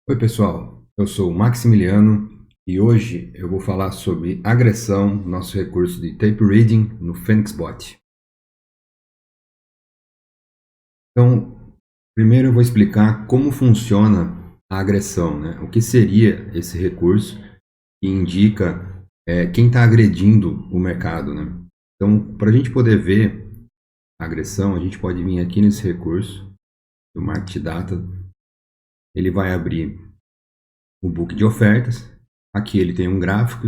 Oi, pessoal. Eu sou o Maximiliano e hoje eu vou falar sobre agressão, nosso recurso de tape reading no PhoenixBot. Então, primeiro eu vou explicar como funciona a agressão, né? O que seria esse recurso que indica quem está agredindo o mercado, né? Então, para a gente poder ver a agressão, a gente pode vir aqui nesse recurso do Market Data. Ele vai abrir o book de ofertas. Aqui ele tem um gráfico,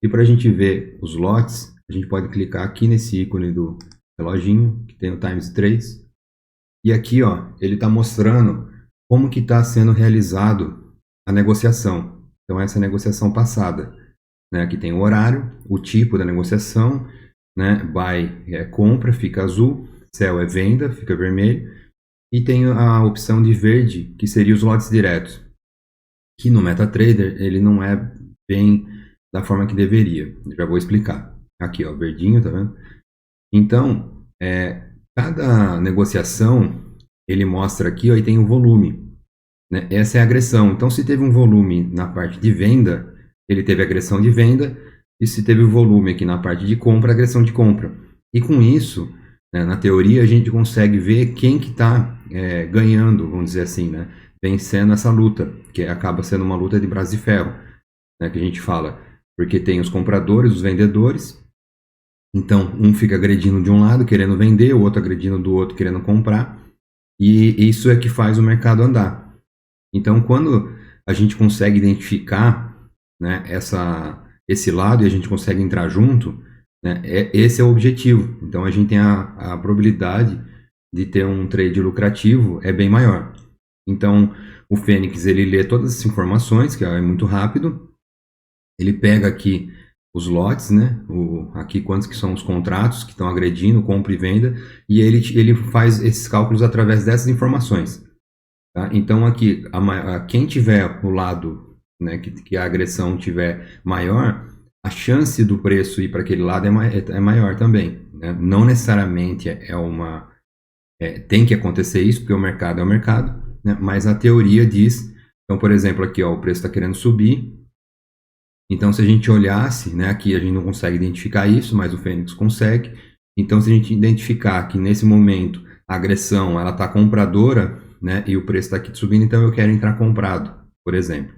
e para a gente ver os lotes, a gente pode clicar aqui nesse ícone do reloginho, que tem o times 3. E aqui ó, ele está mostrando como que está sendo realizado a negociação. Então essa é a negociação passada. Né? Aqui tem o horário, o tipo da negociação, né? Buy é compra, fica azul, sell é venda, fica vermelho. E tem a opção de verde, que seria os lotes diretos, que no MetaTrader ele não é bem da forma que deveria. Já vou explicar. Aqui, ó, verdinho, tá vendo? Então, cada negociação ele mostra aqui, ó, e tem o volume. Né? Essa é a agressão. Então, se teve um volume na parte de venda, ele teve agressão de venda, e se teve o volume aqui na parte de compra, agressão de compra. E com isso, né, na teoria, a gente consegue ver quem que está ganhando, vamos dizer assim, né? Vencendo essa luta, que acaba sendo uma luta de braço de ferro, né, que a gente fala, porque tem os compradores, os vendedores, então um fica agredindo de um lado, querendo vender, o outro agredindo do outro, querendo comprar, e isso é que faz o mercado andar. Então, quando a gente consegue identificar, né, esse lado e a gente consegue entrar junto, né, esse é o objetivo. Então, a gente tem a probabilidade de ter um trade lucrativo é bem maior. Então, o Fênix, ele lê todas as informações, que é muito rápido. Ele pega aqui os lotes, né? Aqui quantos que são os contratos que estão agredindo, compra e venda. E ele faz esses cálculos através dessas informações. Tá? Então, aqui, quem tiver o lado, né, que a agressão tiver maior, a chance do preço ir para aquele lado é maior também. Né? Não necessariamente tem que acontecer isso, porque o mercado é o mercado, né? Mas a teoria diz, então, por exemplo, aqui ó, o preço está querendo subir, então se a gente olhasse, né, aqui a gente não consegue identificar isso, mas o Fênix consegue, então se a gente identificar que nesse momento a agressão ela está compradora, né, e o preço está aqui subindo, então eu quero entrar comprado, por exemplo.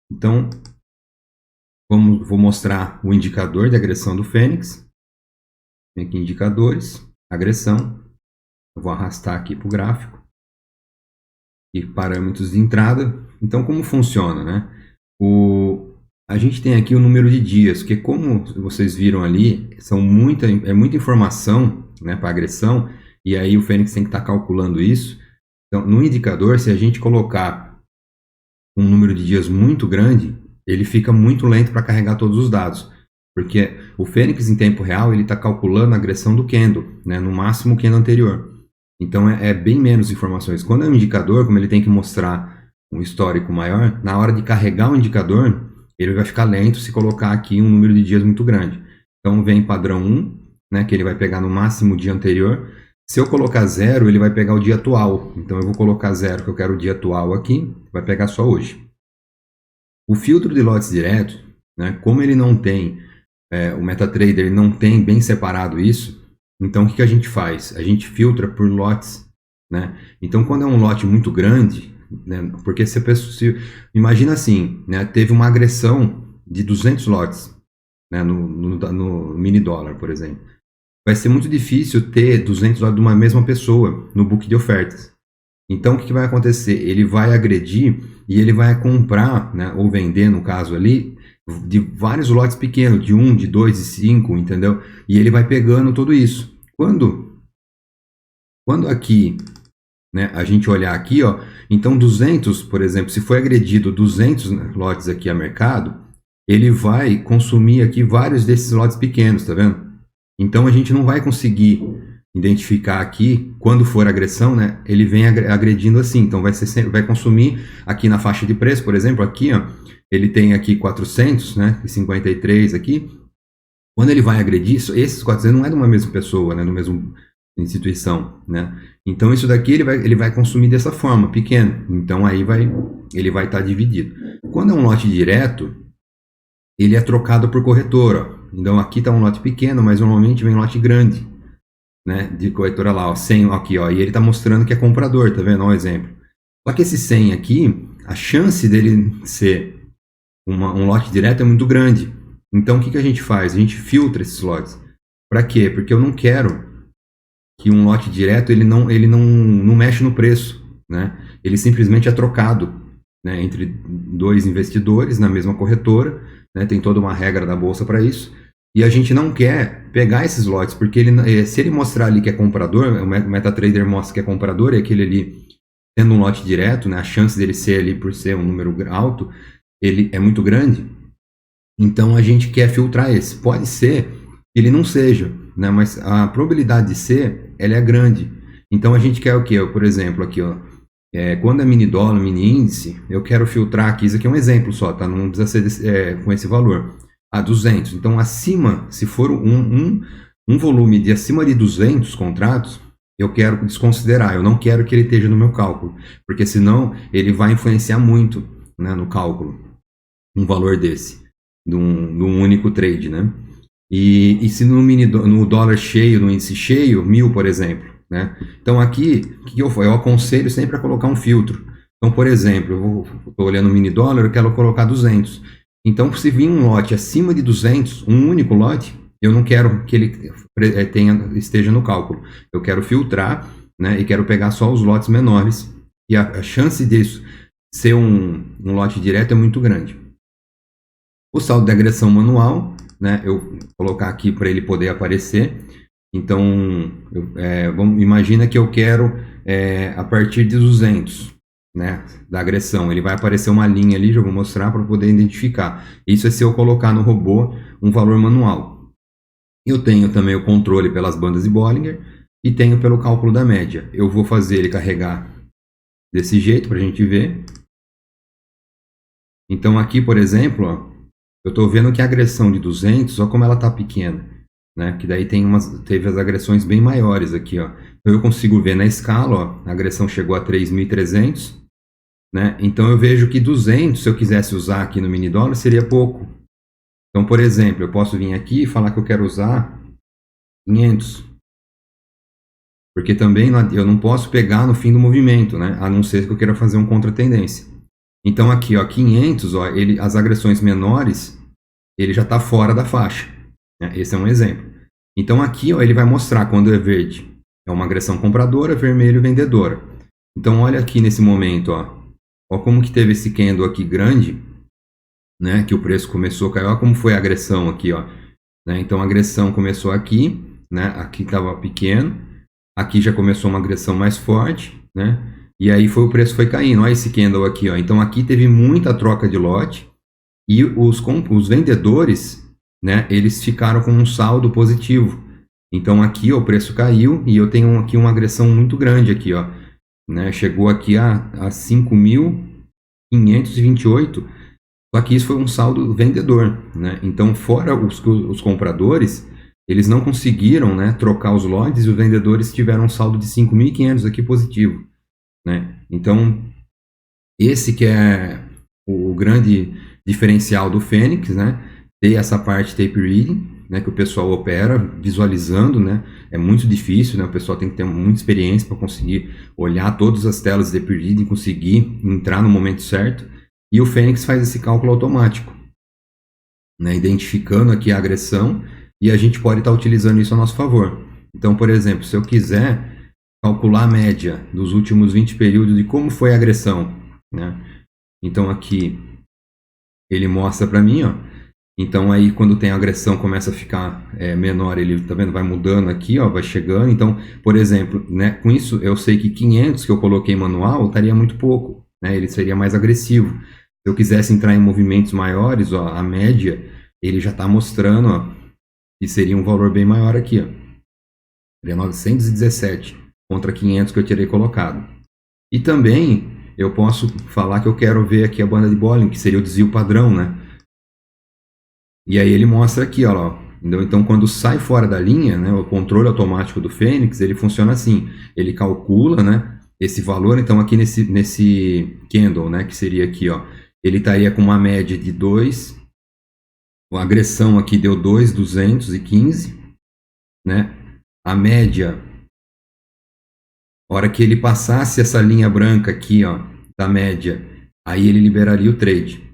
Então, vou mostrar o indicador de agressão do Fênix, tem aqui indicadores, agressão, eu vou arrastar aqui para o gráfico, e parâmetros de entrada. Então, como funciona, né? A gente tem aqui o número de dias, porque como vocês viram ali, é muita informação, né, para agressão, e aí o Fênix tem que estar calculando isso. Então, no indicador, se a gente colocar um número de dias muito grande, ele fica muito lento para carregar todos os dados, porque o Fênix em tempo real ele está calculando a agressão do candle, né, no máximo o candle anterior. Então é bem menos informações. Quando é um indicador, como ele tem que mostrar um histórico maior, na hora de carregar o indicador, ele vai ficar lento se colocar aqui um número de dias muito grande. Então vem padrão 1, né, que ele vai pegar no máximo o dia anterior. Se eu colocar 0, ele vai pegar o dia atual. Então eu vou colocar 0, que eu quero o dia atual aqui, vai pegar só hoje. O filtro de lotes diretos, né, como ele não tem, o MetaTrader ele não tem bem separado isso, então, o que a gente faz? A gente filtra por lotes, né? Então, quando é um lote muito grande, né? Porque imagina assim, né? Teve uma agressão de 200 lotes, né? No mini dólar, por exemplo. Vai ser muito difícil ter 200 lotes de uma mesma pessoa no book de ofertas. Então, o que vai acontecer? Ele vai agredir e ele vai comprar, né? Ou vender, no caso ali, de vários lotes pequenos, de 1, de 2, de 5, entendeu? E ele vai pegando tudo isso. Quando aqui, né, a gente olhar aqui, ó, então 200, por exemplo, se foi agredido 200 lotes aqui a mercado, ele vai consumir aqui vários desses lotes pequenos, tá vendo? Então a gente não vai conseguir identificar aqui, quando for agressão, né, ele vem agredindo assim, então vai consumir aqui na faixa de preço, por exemplo, aqui, ó, ele tem aqui 400, né, e 53 aqui. Quando ele vai agredir, esses 400 não é de uma mesma pessoa, né, do mesmo instituição, né? Então isso daqui ele vai consumir dessa forma, pequeno. Então aí vai ele vai estar dividido. Quando é um lote direto, ele é trocado por corretora. Então aqui está um lote pequeno, mas normalmente vem lote grande, né, de corretora lá, ó, 100 aqui, ó, e ele está mostrando que é comprador, tá vendo? Ó, um exemplo. Só que esse 100 aqui, a chance dele ser um lote direto é muito grande. Então o que a gente faz? A gente filtra esses lotes. Para quê? Porque eu não quero que um lote direto ele não mexe no preço, né? Ele simplesmente é trocado, né, entre dois investidores na mesma corretora, né? Tem toda uma regra da bolsa para isso. E a gente não quer pegar esses lotes, porque se ele mostrar ali que é comprador, o MetaTrader mostra que é comprador, e aquele ali tendo um lote direto, né, a chance dele ser ali por ser um número alto, ele é muito grande. Então a gente quer filtrar esse. Pode ser que ele não seja, né, mas a probabilidade de ser, ela é grande. Então a gente quer o quê? Por exemplo, aqui, ó, quando é mini dólar, mini índice, eu quero filtrar aqui, isso aqui é um exemplo só, tá? Não precisa ser com esse valor. 200. Então, acima, se for um volume de acima de 200 contratos, eu quero desconsiderar, eu não quero que ele esteja no meu cálculo, porque senão ele vai influenciar muito, né, no cálculo, um valor desse, de um único trade, né? E se no dólar cheio, no índice cheio, 1000, por exemplo, né? Então aqui, o que eu aconselho sempre a colocar um filtro. Então, por exemplo, eu estou olhando o mini dólar, eu quero colocar 200. Então, se vir um lote acima de 200, um único lote, eu não quero que ele esteja no cálculo. Eu quero filtrar, né, e quero pegar só os lotes menores. E a chance disso ser um lote direto é muito grande. O saldo de agressão manual, né, eu vou colocar aqui para ele poder aparecer. Então, imagina que eu quero a partir de 200. Né, da agressão, ele vai aparecer uma linha ali, já vou mostrar para poder identificar. Isso é se eu colocar no robô um valor manual. Eu tenho também o controle pelas bandas de Bollinger e tenho pelo cálculo da média. Eu vou fazer ele carregar desse jeito para a gente ver. Então aqui, por exemplo, ó, eu estou vendo que a agressão de 200, olha como ela está pequena, né? Que daí teve as agressões bem maiores aqui, ó. Então eu consigo ver na escala, ó, a agressão chegou a 3.300. Né? Então eu vejo que 200, se eu quisesse usar aqui no mini dólar, seria pouco. Então, por exemplo, eu posso vir aqui e falar que eu quero usar 500. Porque também eu não posso pegar no fim do movimento, né? A não ser que eu queira fazer um contra-tendência. Então aqui, ó, 500, ó, as agressões menores, ele já está fora da faixa. Né? Esse é um exemplo. Então aqui, ó, ele vai mostrar quando é verde, é uma agressão compradora, vermelho, vendedora. Então olha aqui nesse momento, ó. Olha como que teve esse candle aqui grande, né, que o preço começou a cair. Olha como foi a agressão aqui, ó. Né, então a agressão começou aqui, né, aqui estava pequeno, aqui já começou uma agressão mais forte, né, e aí o preço foi caindo. Olha esse candle aqui, ó. Então aqui teve muita troca de lote e os vendedores, né, eles ficaram com um saldo positivo. Então aqui, ó, o preço caiu e eu tenho aqui uma agressão muito grande aqui, ó. Né, chegou aqui a 5.528, só que isso foi um saldo vendedor, né? Então, fora os compradores, eles não conseguiram, né, trocar os lotes e os vendedores tiveram um saldo de 5.500 aqui positivo, né? Então, esse que é o grande diferencial do Fênix, né? Ter essa parte tape reading, né, que o pessoal opera visualizando, né? É muito difícil, né? O pessoal tem que ter muita experiência para conseguir olhar todas as telas de tape reading e conseguir entrar no momento certo. E o Fênix faz esse cálculo automático, né? Identificando aqui a agressão, e a gente pode estar utilizando isso a nosso favor. Então, por exemplo, se eu quiser calcular a média dos últimos 20 períodos de como foi a agressão, né? Então aqui ele mostra para mim, ó. Então aí quando tem agressão começa a ficar menor, ele, tá vendo, vai mudando aqui, ó, vai chegando. Então, por exemplo, né, com isso eu sei que 500 que eu coloquei manual estaria muito pouco, né, ele seria mais agressivo. Se eu quisesse entrar em movimentos maiores, ó, a média, ele já está mostrando, ó, que seria um valor bem maior aqui, ó. Seria 917 contra 500 que eu terei colocado. E também eu posso falar que eu quero ver aqui a banda de Bollinger, que seria o desvio padrão, né? E aí ele mostra aqui, ó. Então, quando sai fora da linha, né, o controle automático do Fênix, ele funciona assim. Ele calcula, né, esse valor, então aqui nesse candle, né, que seria aqui, ó, ele estaria com uma média de 2, a agressão aqui deu 2.215, né? A média, a hora que ele passasse essa linha branca aqui, ó, da média, aí ele liberaria o trade,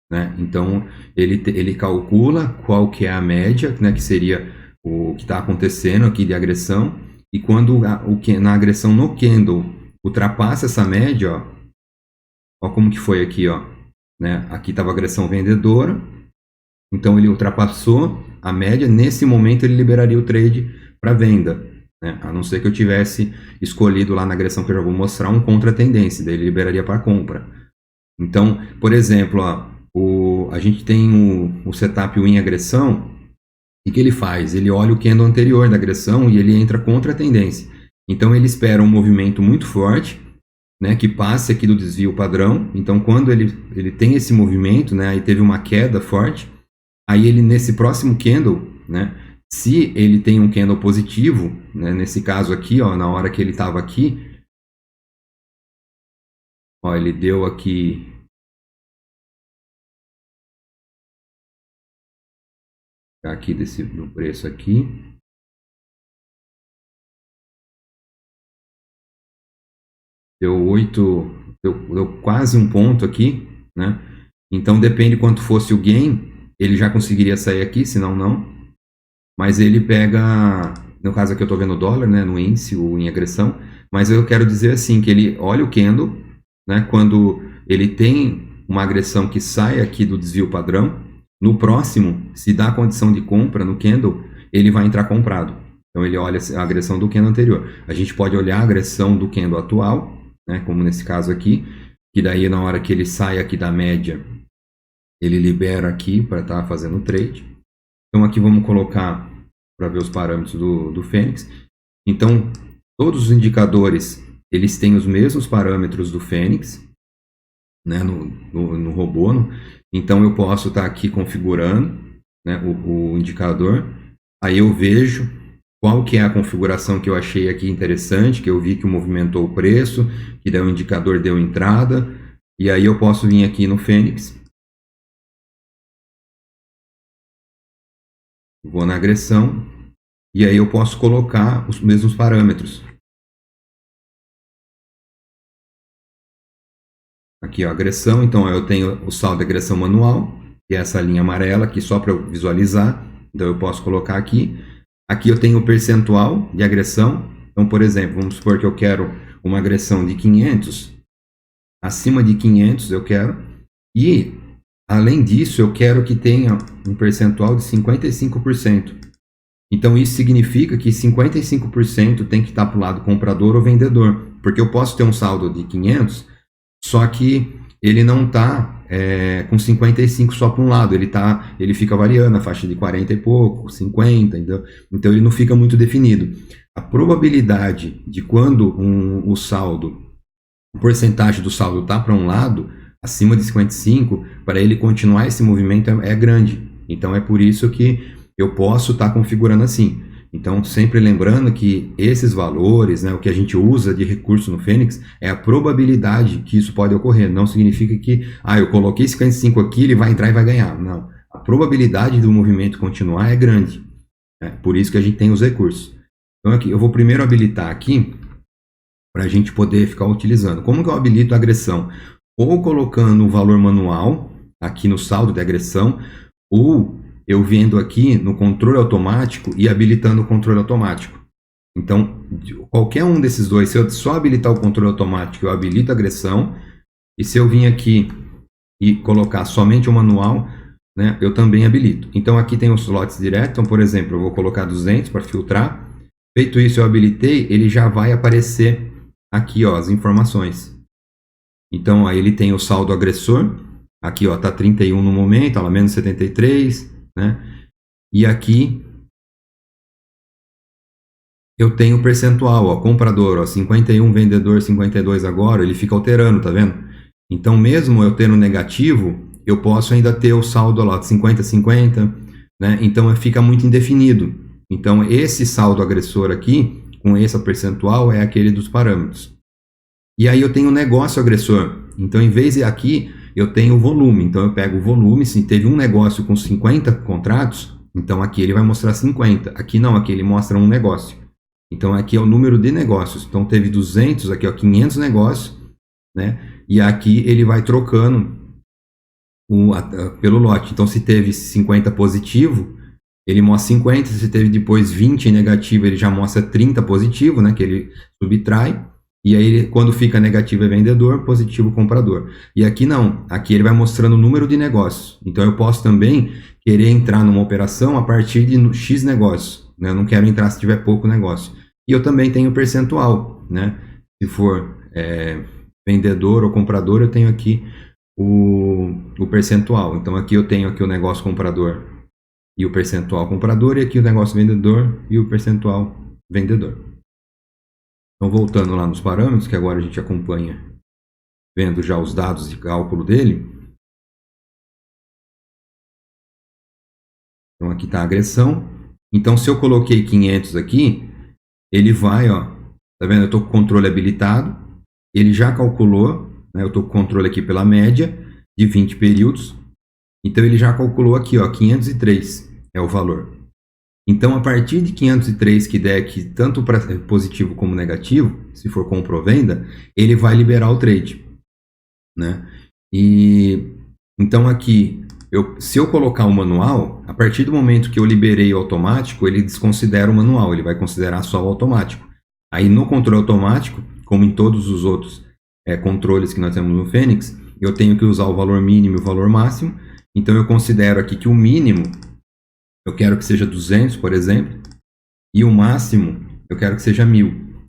né? Então ele calcula qual que é a média, né, que seria o que está acontecendo aqui de agressão, e quando na agressão no candle ultrapassa essa média, ó como que foi aqui, ó, né? Aqui estava agressão vendedora, então ele ultrapassou a média, nesse momento ele liberaria o trade para venda, né? A não ser que eu tivesse escolhido lá na agressão que eu já vou mostrar um contra-tendência, daí ele liberaria para compra. Então, por exemplo, ó, a gente tem o setup win agressão, e o que ele faz? Ele olha o candle anterior da agressão e ele entra contra a tendência. Então ele espera um movimento muito forte, né, que passe aqui do desvio padrão. Então quando ele tem esse movimento, né, aí teve uma queda forte, aí ele nesse próximo candle, né, se ele tem um candle positivo, né, nesse caso aqui, ó, na hora que ele estava aqui, ó, ele deu aqui do preço aqui, deu 8, deu quase um ponto aqui, né? Então depende quanto fosse o gain, ele já conseguiria sair aqui, senão não. Mas ele pega, no caso aqui eu estou vendo o dólar, né, no índice, ou em agressão, mas eu quero dizer assim, que ele olha o candle, né, quando ele tem uma agressão que sai aqui do desvio padrão, no próximo, se dá a condição de compra no candle, ele vai entrar comprado. Então ele olha a agressão do candle anterior. A gente pode olhar a agressão do candle atual, né, como nesse caso aqui, que daí na hora que ele sai aqui da média, ele libera aqui para estar fazendo o trade. Então aqui vamos colocar para ver os parâmetros do Fênix. Então todos os indicadores eles têm os mesmos parâmetros do Fênix, né, no robô. Então eu posso estar aqui configurando, né, o indicador. Aí eu vejo qual que é a configuração que eu achei aqui interessante, que eu vi que movimentou o preço, que daí o indicador deu entrada. E aí eu posso vir aqui no Fênix, vou na agressão, e aí eu posso colocar os mesmos parâmetros. Aqui, ó, agressão, então eu tenho o saldo de agressão manual, que é essa linha amarela aqui, só para eu visualizar. Então eu posso colocar aqui. Aqui eu tenho o percentual de agressão. Então, por exemplo, vamos supor que eu quero uma agressão de 500. Acima de 500 eu quero. E, além disso, eu quero que tenha um percentual de 55%. Então isso significa que 55% tem que estar para o lado comprador ou vendedor. Porque eu posso ter um saldo de 500, só que ele não está com 55 só para um lado, ele fica variando a faixa de 40 e pouco, 50, entendeu? Então ele não fica muito definido. A probabilidade de quando o saldo, a porcentagem do saldo está para um lado, acima de 55, para ele continuar esse movimento é grande. Então é por isso que eu posso estar configurando assim. Então, sempre lembrando que esses valores, né, o que a gente usa de recurso no Fênix, é a probabilidade que isso pode ocorrer. Não significa que, eu coloquei 55 aqui, ele vai entrar e vai ganhar. Não. A probabilidade do movimento continuar é grande. Por isso que a gente tem os recursos. Então, aqui, eu vou primeiro habilitar aqui, para a gente poder ficar utilizando. Como que eu habilito a agressão? Ou colocando o valor manual, aqui no saldo de agressão, ou eu vendo aqui no controle automático e habilitando o controle automático. Então, qualquer um desses dois, se eu só habilitar o controle automático, eu habilito a agressão. E se eu vir aqui e colocar somente o manual, né, eu também habilito. Então, aqui tem os lotes direto. Então, por exemplo, eu vou colocar 200 para filtrar. Feito isso, eu habilitei, ele já vai aparecer aqui, ó, as informações. Então, aí ele tem o saldo agressor. Aqui, ó, tá 31 no momento, ó, menos 73. Né? E aqui eu tenho o percentual, ó, comprador, ó, 51, vendedor 52 agora, ele fica alterando, tá vendo? Então, mesmo eu tendo negativo, eu posso ainda ter o saldo lá de 50-50, né? Então fica muito indefinido. Então, esse saldo agressor aqui, com esse percentual, é aquele dos parâmetros. E aí eu tenho um negócio agressor. Então, em vez de aqui, eu tenho o volume. Então, eu pego o volume. Se teve um negócio com 50 contratos, então aqui ele vai mostrar 50. Aqui não, aqui ele mostra um negócio. Então, aqui é o número de negócios. Então, teve 200, aqui ó, 500 negócios, né? E aqui ele vai trocando pelo lote. Então, se teve 50 positivo, ele mostra 50. Se teve depois 20 negativo, ele já mostra 30 positivo, né? Que ele subtrai. E aí, quando fica negativo é vendedor, positivo comprador. E aqui não, aqui ele vai mostrando o número de negócios. Então eu posso também querer entrar numa operação a partir de X negócios, né? Eu não quero entrar se tiver pouco negócio. E eu também tenho percentual, né? Se for vendedor ou comprador, eu tenho aqui o percentual. Então aqui eu tenho aqui o negócio comprador e o percentual comprador, e aqui o negócio vendedor e o percentual vendedor. Então, voltando lá nos parâmetros, que agora a gente acompanha, vendo já os dados de cálculo dele. Então, aqui está a agressão. Então, se eu coloquei 500 aqui, ele vai, ó, tá vendo? Eu estou com o controle habilitado, ele já calculou, né? Eu estou com o controle aqui pela média de 20 períodos. Então, ele já calculou aqui, ó, 503 é o valor. Então, a partir de 503 que der aqui, tanto para positivo como negativo, se for compra ou venda, ele vai liberar o trade, né? E então aqui, se eu colocar o manual, a partir do momento que eu liberei o automático, ele desconsidera o manual, ele vai considerar só o automático. Aí no controle automático, como em todos os outros controles que nós temos no Fênix, eu tenho que usar o valor mínimo e o valor máximo. Então eu considero aqui que o mínimo eu quero que seja 200, por exemplo, e o máximo eu quero que seja 1000.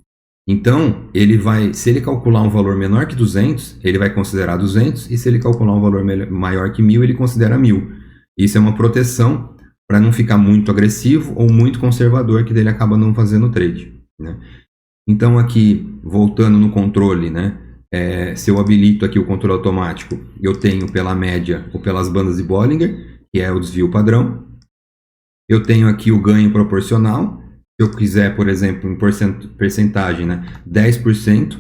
Então, ele vai, se ele calcular um valor menor que 200, ele vai considerar 200, e se ele calcular um valor maior que 1000, ele considera 1000. Isso é uma proteção para não ficar muito agressivo ou muito conservador, que dele acaba não fazendo trade, né? Então, aqui, voltando no controle, né? Se eu habilito aqui o controle automático, eu tenho pela média ou pelas bandas de Bollinger, que é o desvio padrão. Eu tenho aqui o ganho proporcional. Se eu quiser, por exemplo, em percentagem, né, 10%,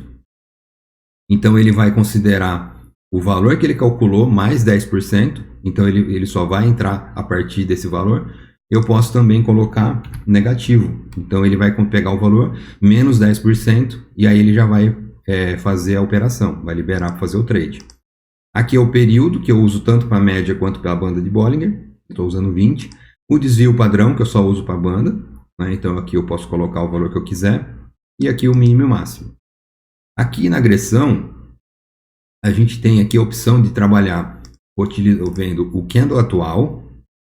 então ele vai considerar o valor que ele calculou mais 10%, então ele só vai entrar a partir desse valor. Eu posso também colocar negativo, então ele vai pegar o valor menos 10%, e aí ele já vai fazer a operação, vai liberar para fazer o trade. Aqui é o período, que eu uso tanto para a média quanto para a banda de Bollinger, estou usando 20. O desvio padrão, que eu só uso para a banda, né? Então aqui eu posso colocar o valor que eu quiser. E aqui o mínimo e o máximo. Aqui na agressão, a gente tem aqui a opção de trabalhar vendo o candle atual,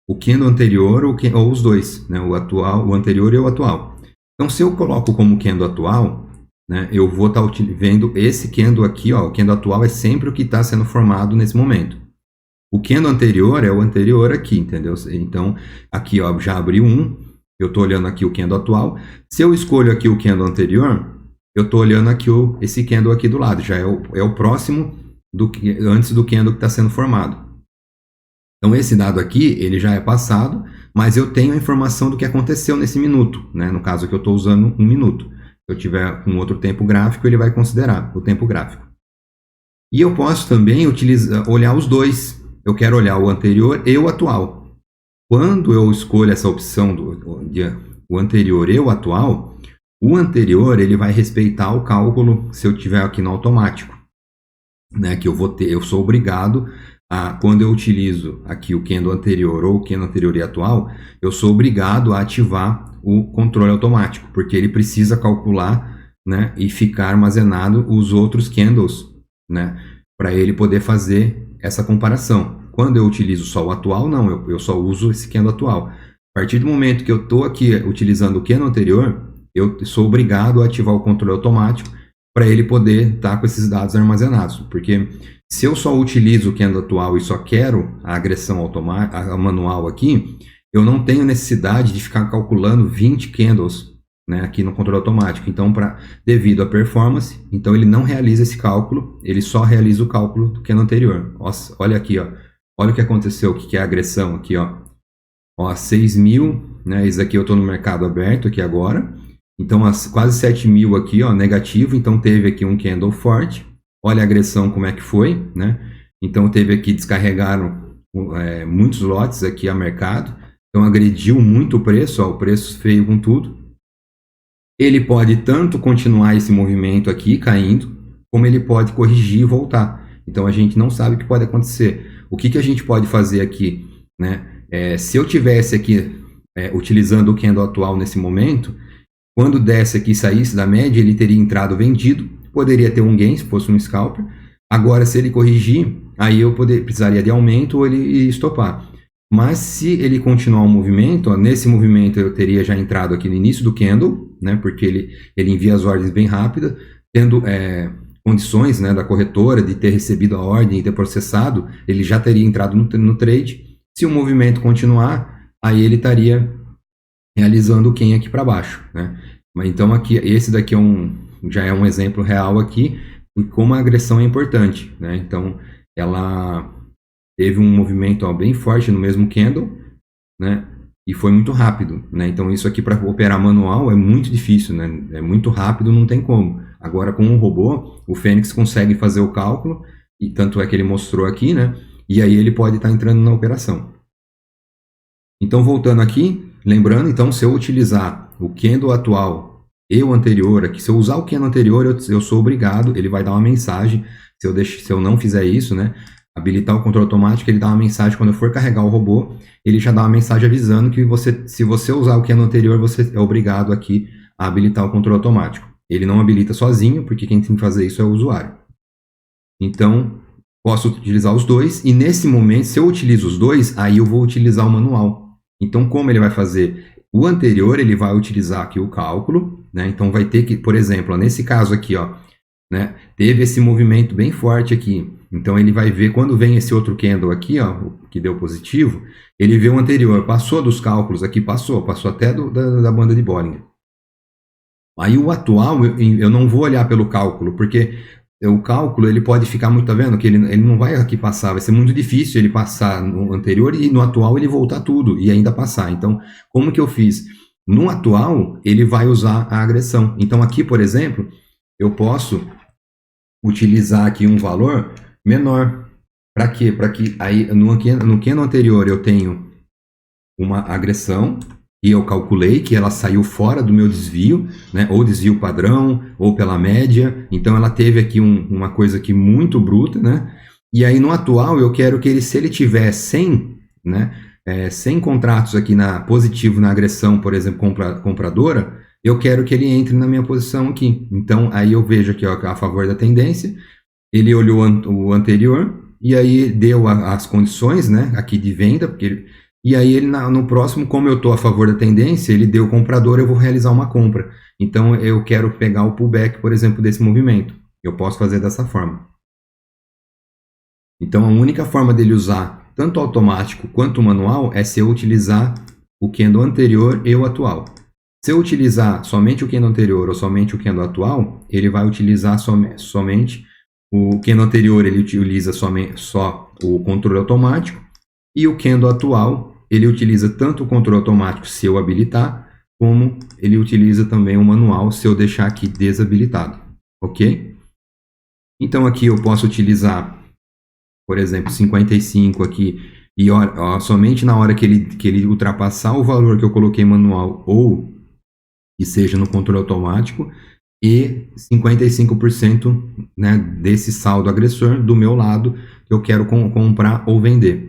o candle anterior ou os dois, né? O anterior e o atual. Então, se eu coloco como candle atual, né, eu vou estar vendo esse candle aqui, ó, o candle atual é sempre o que está sendo formado nesse momento. O candle anterior é o anterior aqui, entendeu? Então, aqui ó, já abriu um, eu estou olhando aqui o candle atual. Se eu escolho aqui o candle anterior, eu estou olhando aqui esse candle aqui do lado, já é o próximo antes do candle que está sendo formado. Então, esse dado aqui, ele já é passado, mas eu tenho a informação do que aconteceu nesse minuto, né? No caso aqui eu estou usando 1 minuto. Se eu tiver um outro tempo gráfico, ele vai considerar o tempo gráfico. E eu posso também olhar os dois. Eu quero olhar o anterior e o atual. Quando eu escolho essa opção o anterior e o atual, o anterior ele vai respeitar o cálculo se eu tiver aqui no automático, né? Que eu sou obrigado a, quando eu utilizo aqui o candle anterior ou o candle anterior e atual, eu sou obrigado a ativar o controle automático, porque ele precisa calcular, né, e ficar armazenado os outros candles, né, para ele poder fazer essa comparação. Quando eu utilizo só o atual, não, eu só uso esse candle atual. A partir do momento que eu estou aqui utilizando o candle anterior, eu sou obrigado a ativar o controle automático para ele poder estar com esses dados armazenados. Porque se eu só utilizo o candle atual e só quero a agressão automática, manual aqui, eu não tenho necessidade de ficar calculando 20 candles, né, aqui no controle automático. Então, devido à performance, então ele não realiza esse cálculo, ele só realiza o cálculo do candle anterior. Nossa, olha aqui, ó, olha o que aconteceu, o que é a agressão aqui, ó. Ó, 6.000, né, isso aqui eu estou no mercado aberto aqui agora, Então, quase 7 mil aqui, ó, negativo. Então, teve aqui um candle forte. Olha a agressão como é que foi, né? Então, teve aqui, descarregaram muitos lotes aqui a mercado. Então, agrediu muito o preço, ó, o preço veio com tudo. Ele pode tanto continuar esse movimento aqui, caindo, como ele pode corrigir e voltar. Então, a gente não sabe o que pode acontecer. O que a gente pode fazer aqui, né? Se eu tivesse aqui utilizando o candle atual nesse momento, quando desce aqui e saísse da média, ele teria entrado vendido, poderia ter um gain se fosse um scalper. Agora, se ele corrigir, aí eu precisaria de aumento ou ele estopar. Mas se ele continuar o movimento, ó, nesse movimento eu teria já entrado aqui no início do candle, né, porque ele envia as ordens bem rápidas, tendo condições, né, da corretora de ter recebido a ordem e ter processado, ele já teria entrado no trade. Se o movimento continuar, aí ele estaria realizando o Ken aqui para baixo, né? Então aqui, esse daqui já é um exemplo real aqui de como a agressão é importante, né? Então ela teve um movimento bem forte no mesmo candle, né? E foi muito rápido, né? Então isso aqui para operar manual é muito difícil, né? É muito rápido, não tem como. Agora com um robô, o Fênix consegue fazer o cálculo, e tanto é que ele mostrou aqui, né? E aí ele pode estar entrando na operação. Então voltando aqui, lembrando, então, se eu utilizar o candle atual e o anterior aqui, se eu usar o candle anterior, eu sou obrigado, ele vai dar uma mensagem, se eu não fizer isso, né, habilitar o controle automático, ele dá uma mensagem, quando eu for carregar o robô, ele já dá uma mensagem avisando que se você usar o candle anterior, você é obrigado aqui a habilitar o controle automático. Ele não habilita sozinho, porque quem tem que fazer isso é o usuário. Então, posso utilizar os dois, e nesse momento, se eu utilizo os dois, aí eu vou utilizar o manual. Então, como ele vai fazer? O anterior, ele vai utilizar aqui o cálculo, né? Então, vai ter que, por exemplo, ó, nesse caso aqui, ó, né? Teve esse movimento bem forte aqui. Então, ele vai ver, quando vem esse outro candle aqui, ó, que deu positivo, ele vê o anterior, passou dos cálculos aqui, passou até da banda de Bollinger. Aí, o atual, eu não vou olhar pelo cálculo, porque o cálculo, ele pode ficar muito, tá vendo? Que ele não vai aqui passar, vai ser muito difícil ele passar no anterior e no atual ele voltar tudo e ainda passar. Então, como que eu fiz? No atual, ele vai usar a agressão. Então, aqui, por exemplo, eu posso utilizar aqui um valor menor. Para quê? Para que aí, no candle anterior eu tenho uma agressão, e eu calculei que ela saiu fora do meu desvio, né, ou desvio padrão, ou pela média, então ela teve aqui uma coisa aqui muito bruta, né, e aí no atual eu quero que ele, se ele tiver 100, né, 100 contratos aqui positivo na agressão, por exemplo, compradora, eu quero que ele entre na minha posição aqui. Então aí eu vejo aqui, ó, a favor da tendência, ele olhou o anterior, e aí deu as condições, né, aqui de venda, porque e aí ele no próximo, como eu estou a favor da tendência, ele deu o comprador, eu vou realizar uma compra. Então eu quero pegar o pullback, por exemplo, desse movimento. Eu posso fazer dessa forma. Então a única forma dele usar tanto o automático quanto o manual é se eu utilizar o candle anterior e o atual. Se eu utilizar somente o candle anterior ou somente o candle atual, ele vai utilizar somente o candle anterior, ele utiliza só o controle automático, e o candle atual, ele utiliza tanto o controle automático se eu habilitar, como ele utiliza também o manual se eu deixar aqui desabilitado, ok? Então aqui eu posso utilizar, por exemplo, 55 aqui, e ó, somente na hora que ele ultrapassar o valor que eu coloquei manual, ou que seja no controle automático, e 55%, né, desse saldo agressor do meu lado, que eu quero comprar ou vender.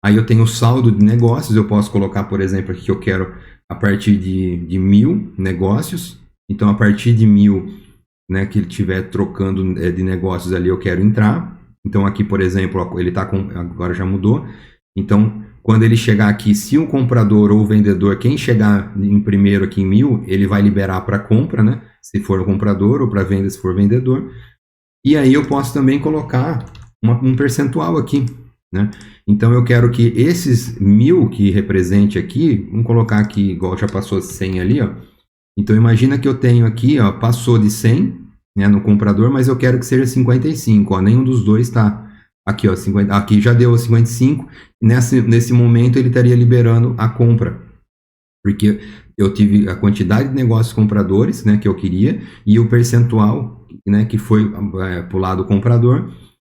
Aí eu tenho o saldo de negócios, eu posso colocar, por exemplo, aqui que eu quero a partir de 1000 negócios. Então, a partir de 1000, né, que ele estiver trocando de negócios ali, eu quero entrar. Então, aqui, por exemplo, ele está com, agora já mudou. Então, quando ele chegar aqui, se o comprador ou o vendedor, quem chegar em primeiro aqui em 1000, ele vai liberar para compra, né? Se for o comprador, ou para venda se for vendedor. E aí eu posso também colocar um percentual aqui, né? Então eu quero que esses 1000 que represente aqui, vamos colocar aqui igual já passou 100 ali, ó. Então imagina que eu tenho aqui, ó, passou de 100, né, no comprador, mas eu quero que seja 55, ó, nenhum dos dois tá aqui, ó, 50, aqui já deu 55, nesse momento ele estaria liberando a compra. porque eu tive a quantidade de negócios compradores, né, que eu queria, e o percentual, né, que foi para o lado comprador.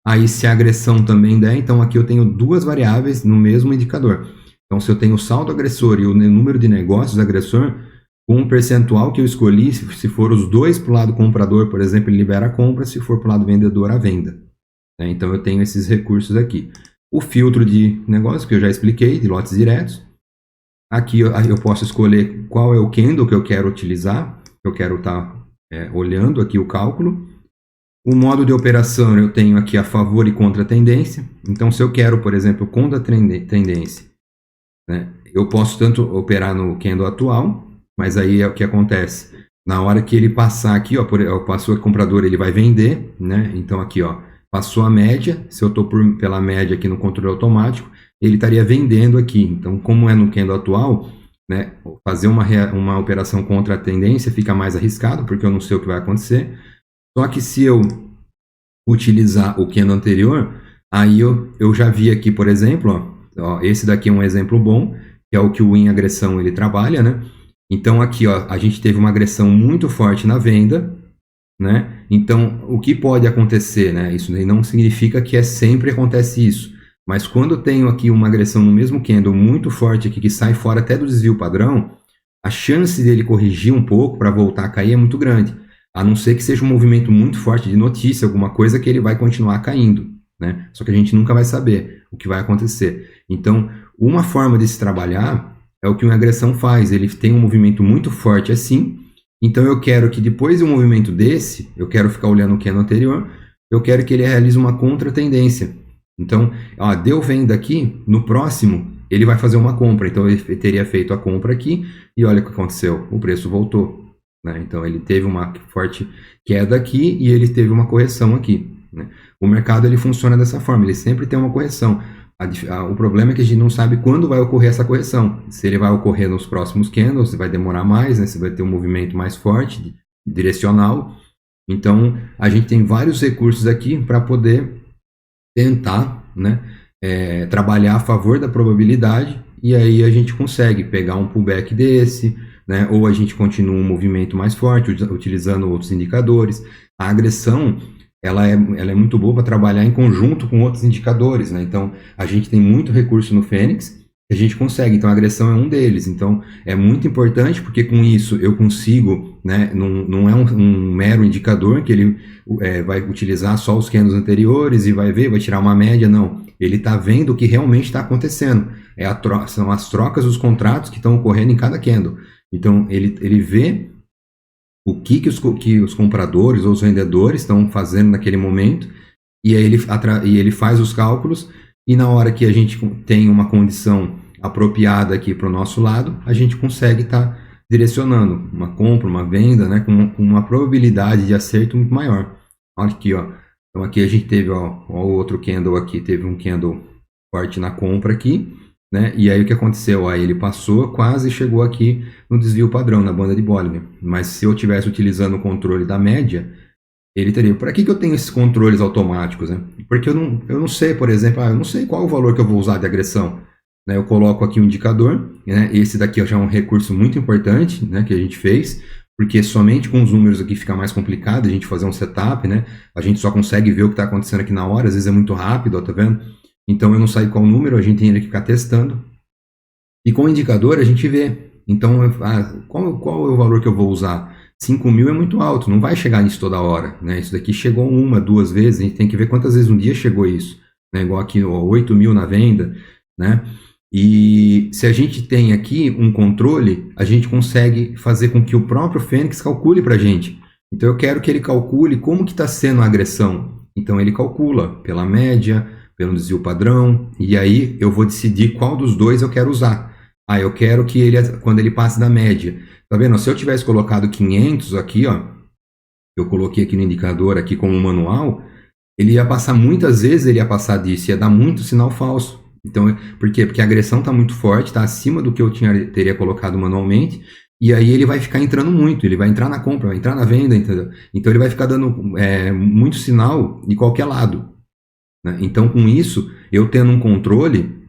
Aí se a agressão também der, então aqui eu tenho duas variáveis no mesmo indicador. Então se eu tenho o saldo agressor e o número de negócios agressor, com o percentual que eu escolhi, se for os dois para o lado comprador, por exemplo, ele libera a compra, se for para o lado vendedor, a venda. Então eu tenho esses recursos aqui. O filtro de negócio, que eu já expliquei, de lotes diretos. Aqui eu posso escolher qual é o candle que eu quero utilizar, que eu quero estar olhando aqui o cálculo. O modo de operação eu tenho aqui a favor e contra a tendência. Então, se eu quero, por exemplo, contra a tendência, né, eu posso tanto operar no candle atual, mas aí é o que acontece. Na hora que ele passar aqui, ó, passou o comprador, ele vai vender, né? Então aqui, ó, passou a média. Se eu estou pela média aqui no controle automático, ele estaria vendendo aqui. Então, como é no candle atual, né, fazer uma operação contra a tendência fica mais arriscado, porque eu não sei o que vai acontecer. Só que se eu utilizar o candle anterior, aí eu já vi aqui, por exemplo, ó, esse daqui é um exemplo bom, que é o que o Win Agressão ele trabalha, né? Então aqui, ó, a gente teve uma agressão muito forte na venda, né? Então, o que pode acontecer, né? Isso não significa que sempre acontece isso. Mas quando eu tenho aqui uma agressão no mesmo candle muito forte aqui, que sai fora até do desvio padrão, a chance dele corrigir um pouco para voltar a cair é muito grande. A não ser que seja um movimento muito forte de notícia, alguma coisa que ele vai continuar caindo, né? Só que a gente nunca vai saber o que vai acontecer. Então, uma forma de se trabalhar é o que uma agressão faz. Ele tem um movimento muito forte assim. Então, eu quero que depois de um movimento desse, eu quero ficar olhando o candle anterior, eu quero que ele realize uma contra-tendência. Então, ó, deu venda aqui, no próximo ele vai fazer uma compra. Então, ele teria feito a compra aqui e olha o que aconteceu, o preço voltou. Né? Então, ele teve uma forte queda aqui e ele teve uma correção aqui. Né? O mercado ele funciona dessa forma, ele sempre tem uma correção. O problema é que a gente não sabe quando vai ocorrer essa correção. Se ele vai ocorrer nos próximos candles, se vai demorar mais, né? Se vai ter um movimento mais forte, direcional. Então, a gente tem vários recursos aqui para poder tentar, né, trabalhar a favor da probabilidade, e aí a gente consegue pegar um pullback desse, né, ou a gente continua um movimento mais forte, utilizando outros indicadores. A agressão ela é muito boa para trabalhar em conjunto com outros indicadores, né? Então, a gente tem muito recurso no Fênix que a gente consegue. Então, a agressão é um deles. Então, é muito importante porque com isso eu consigo, né? Não é um mero indicador que ele vai utilizar só os candles anteriores e vai ver, vai tirar uma média. Não. Ele está vendo o que realmente está acontecendo. São as trocas dos contratos que estão ocorrendo em cada candle. Então, ele vê o que os compradores ou os vendedores estão fazendo naquele momento, e aí ele faz os cálculos, e na hora que a gente tem uma condição apropriada aqui para o nosso lado, a gente consegue estar direcionando uma compra, uma venda, né, com uma probabilidade de acerto muito maior. Olha aqui, ó. Então aqui a gente teve, ó, o outro candle aqui, teve um candle forte na compra aqui, né? E aí o que aconteceu? Aí ele passou, quase chegou aqui no desvio padrão, na banda de Bollinger. Mas se eu estivesse utilizando o controle da média, ele teria... Para que eu tenho esses controles automáticos? Né? Porque eu não sei, por exemplo, eu não sei qual o valor que eu vou usar de agressão. Né? Eu coloco aqui um indicador, né? Esse daqui já é um recurso muito importante, né, que a gente fez, porque somente com os números aqui fica mais complicado a gente fazer um setup, né? A gente só consegue ver o que está acontecendo aqui na hora, às vezes é muito rápido, ó, tá vendo? Então, eu não sei qual número, a gente tem que ficar testando. E com o indicador, a gente vê. Então, qual é o valor que eu vou usar? 5.000 é muito alto, não vai chegar nisso toda hora. Né? Isso daqui chegou uma, duas vezes, a gente tem que ver quantas vezes um dia chegou isso. Né? Igual aqui, 8.000 na venda. Né? E se a gente tem aqui um controle, a gente consegue fazer com que o próprio Fênix calcule para a gente. Então, eu quero que ele calcule como que está sendo a agressão. Então, ele calcula pela média, pelo desvio padrão, e aí eu vou decidir qual dos dois eu quero usar. Eu quero que ele, quando ele passe da média, tá vendo? Se eu tivesse colocado 500 aqui, ó, eu coloquei aqui no indicador, aqui como manual, ele ia passar muitas vezes, ele ia passar disso, ia dar muito sinal falso. Então, por quê? Porque a agressão está muito forte, está acima do que eu teria colocado manualmente, e aí ele vai ficar entrando muito, ele vai entrar na compra, vai entrar na venda, entendeu? Então ele vai ficar dando muito sinal de qualquer lado. Né? Então, com isso, eu tendo um controle,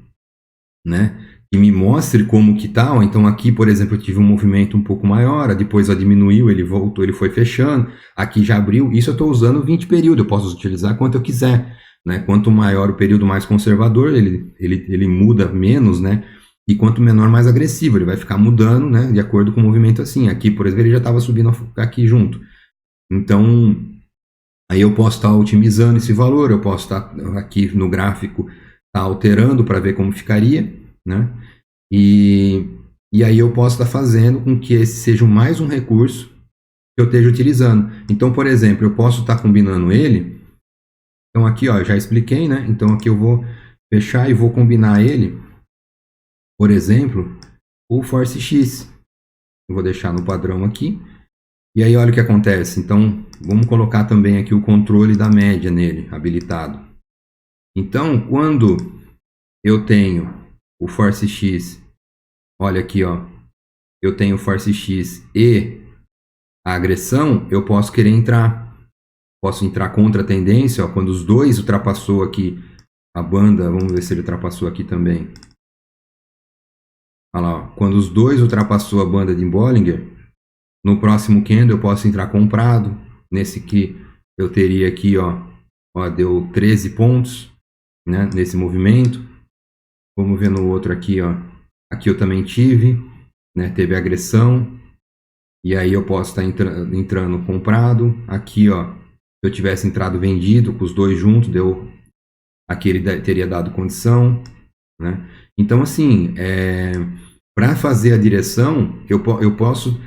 né, e me mostre como que tá. Ó, então aqui, por exemplo, eu tive um movimento um pouco maior, depois diminuiu, ele voltou, ele foi fechando, aqui já abriu. Isso eu estou usando 20 períodos, eu posso utilizar quanto eu quiser, né? Quanto maior o período, mais conservador, ele muda menos, né? E quanto menor, mais agressivo, ele vai ficar mudando, né? De acordo com o movimento assim. Aqui, por exemplo, ele já estava subindo aqui junto. Então, aí eu posso estar otimizando esse valor, eu posso estar aqui no gráfico, estar alterando para ver como ficaria, né? E aí eu posso estar fazendo com que esse seja mais um recurso que eu esteja utilizando. Então, por exemplo, eu posso estar combinando ele. Então aqui, ó, eu já expliquei, né? Então aqui eu vou fechar e vou combinar ele, por exemplo, o Force X. Eu vou deixar no padrão aqui. E aí olha o que acontece. Então, vamos colocar também aqui o controle da média nele, habilitado. Então, quando eu tenho o Force X, olha aqui, ó, eu tenho o Force X e a agressão, eu posso querer entrar. Posso entrar contra a tendência, ó, quando os dois ultrapassou aqui a banda, vamos ver se ele ultrapassou aqui também. Olha lá, ó, quando os dois ultrapassou a banda de Bollinger, no próximo candle eu posso entrar comprado. Nesse que eu teria aqui, ó, deu 13 pontos, né, nesse movimento. Vamos ver no outro aqui, ó. Aqui eu também tive, né, teve agressão. E aí eu posso estar entrando comprado. Aqui, ó, se eu tivesse entrado vendido com os dois juntos, aqui ele teria dado condição, né? Então, assim, para fazer a direção, eu posso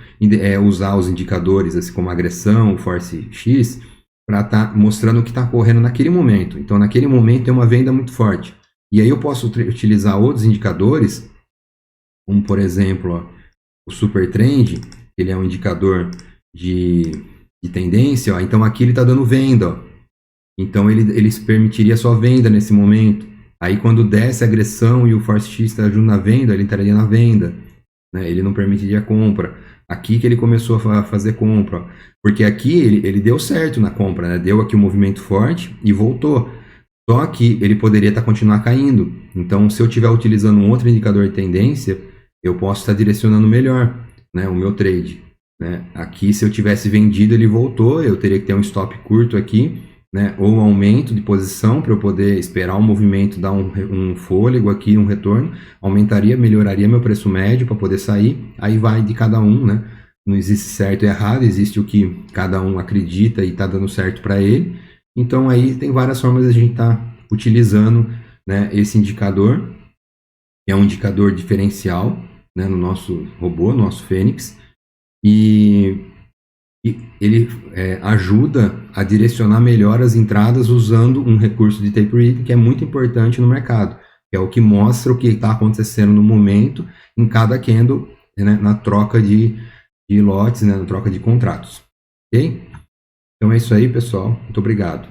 usar os indicadores, assim como agressão, o Force X, para estar mostrando o que está ocorrendo naquele momento. Então, naquele momento é uma venda muito forte. E aí eu posso utilizar outros indicadores, como por exemplo, ó, o Super Trend, ele é um indicador de tendência, ó, então aqui ele está dando venda, ó. Então ele permitiria só venda nesse momento. Aí quando desce a agressão e o Force X está junto na venda, ele entraria na venda, né? Ele não permitiria compra. Aqui que ele começou a fazer compra, ó. Porque aqui ele deu certo na compra, né? Deu aqui um movimento forte e voltou. Só que ele poderia continuar caindo. Então, se eu estiver utilizando um outro indicador de tendência, eu posso estar direcionando melhor, né, o meu trade, né? Aqui, se eu tivesse vendido, ele voltou, eu teria que ter um stop curto aqui, né, ou um aumento de posição para eu poder esperar o movimento dar um fôlego aqui, um retorno, aumentaria, melhoraria meu preço médio para poder sair. Aí vai de cada um, né? Não existe certo e errado, existe o que cada um acredita e está dando certo para ele. Então aí tem várias formas de a gente estar utilizando, né, esse indicador, que é um indicador diferencial, né, no nosso robô, no nosso Fênix, e ele ajuda a direcionar melhor as entradas usando um recurso de tape reading que é muito importante no mercado, que é o que mostra o que está acontecendo no momento em cada candle, né, na troca de lotes, né, na troca de contratos. Ok? Então é isso aí, pessoal. Muito obrigado.